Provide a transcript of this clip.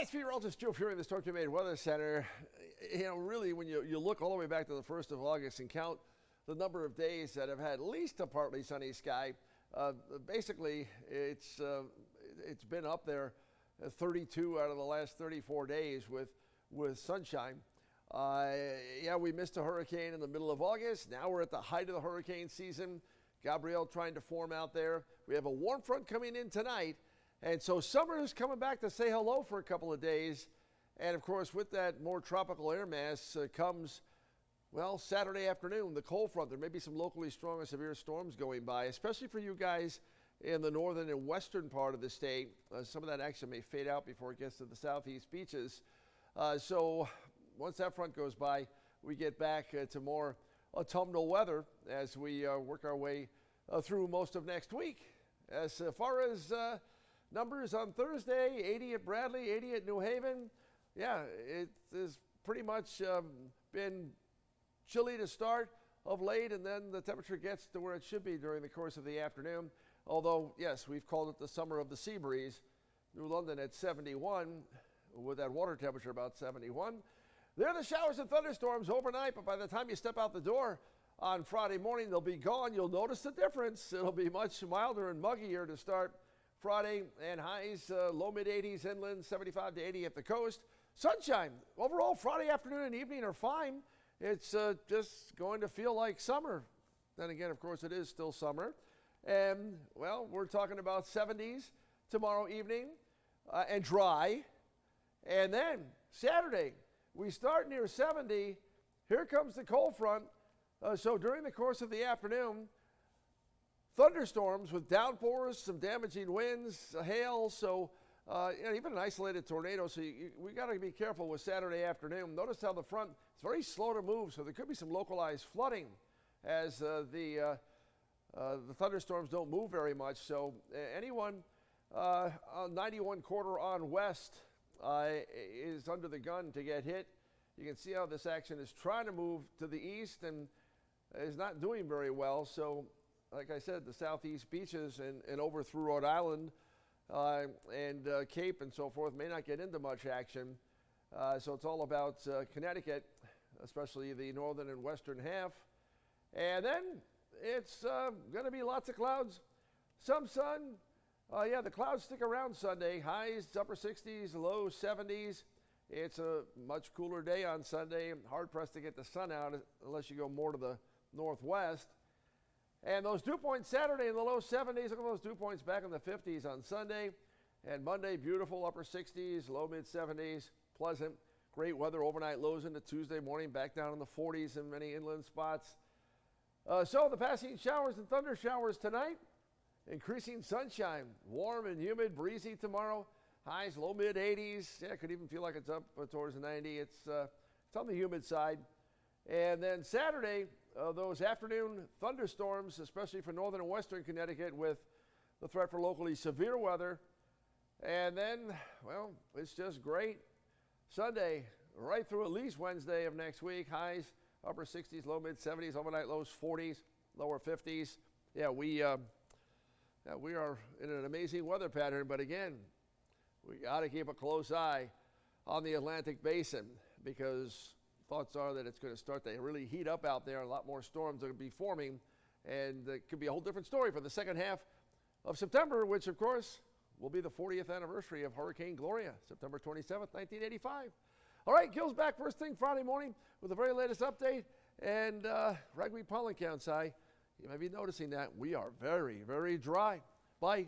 Hi, it's meteorologist Joe Fury in the Storm Team Made Weather Center. Really, when you look all the way back to the 1st of August and count the number of days that have had at least a partly sunny sky, basically it's been up there 32 out of the last 34 days with sunshine. Yeah, we missed a hurricane in the middle of August. Now we're at the height of the hurricane season. Gabrielle trying to form out there. We have a warm front coming in tonight. And so summer is coming back to say hello for a couple of days. And of course, with that more tropical air mass comes, well, Saturday afternoon, the cold front. There may be some locally strong and severe storms going by, especially for you guys in the northern and western part of the state. Some of that action may fade out before it gets to the southeast beaches. So once that front goes by, we get back to more autumnal weather as we work our way through most of next week. As far as numbers on Thursday, 80 at Bradley, 80 at New Haven. Yeah, it has pretty much been chilly to start of late, and then the temperature gets to where it should be during the course of the afternoon. Although, yes, we've called it the summer of the sea breeze. New London at 71, with that water temperature about 71. There are the showers and thunderstorms overnight, but by the time you step out the door on Friday morning, they'll be gone. You'll notice the difference. It'll be much milder and muggier to start Friday, and highs low mid 80s inland, 75 to 80 at the coast. Sunshine. Overall, Friday afternoon and evening are fine. It's just going to feel like summer. Then again, of course, it is still summer. And, well, we're talking about 70s tomorrow evening and dry. And then Saturday, we start near 70. Here comes the cold front. So during the course of the afternoon, thunderstorms with downpours, some damaging winds, hail, so even an isolated tornado. So we got to be careful with Saturday afternoon. Notice how the front is very slow to move, so there could be some localized flooding as the thunderstorms don't move very much. So anyone on 91 quarter on west is under the gun to get hit. You can see how this action is trying to move to the east and is not doing very well. So like I said, the southeast beaches and over through Rhode Island and Cape and so forth may not get into much action. So it's all about Connecticut, especially the northern and western half. And then it's going to be lots of clouds, some sun. Yeah, the clouds stick around Sunday. Highs upper 60s, low 70s. It's a much cooler day on Sunday. Hard pressed to get the sun out unless you go more to the northwest. And those dew points Saturday in the low 70s. Look at those dew points back in the 50s on Sunday. And Monday, beautiful upper 60s, low mid 70s, pleasant. Great weather overnight, lows into Tuesday morning, back down in the 40s in many inland spots. So the passing showers and thunder showers tonight. Increasing sunshine, warm and humid, breezy tomorrow. Highs low mid 80s. Yeah, it could even feel like it's up towards 90. It's on the humid side. And then Saturday, those afternoon thunderstorms, especially for northern and western Connecticut, with the threat for locally severe weather. And then, well, it's just great. Sunday, right through at least Wednesday of next week. Highs upper 60s, low mid 70s, overnight lows 40s, lower 50s. Yeah, we are in an amazing weather pattern. But again, we got to keep a close eye on the Atlantic Basin because thoughts are that it's going to start to really heat up out there. A lot more storms are going to be forming, and it could be a whole different story for the second half of September, which, of course, will be the 40th anniversary of Hurricane Gloria, September 27th, 1985. All right, Gil's back first thing Friday morning with the very latest update and ragweed pollen counts high. You may be noticing that we are very, very dry. Bye.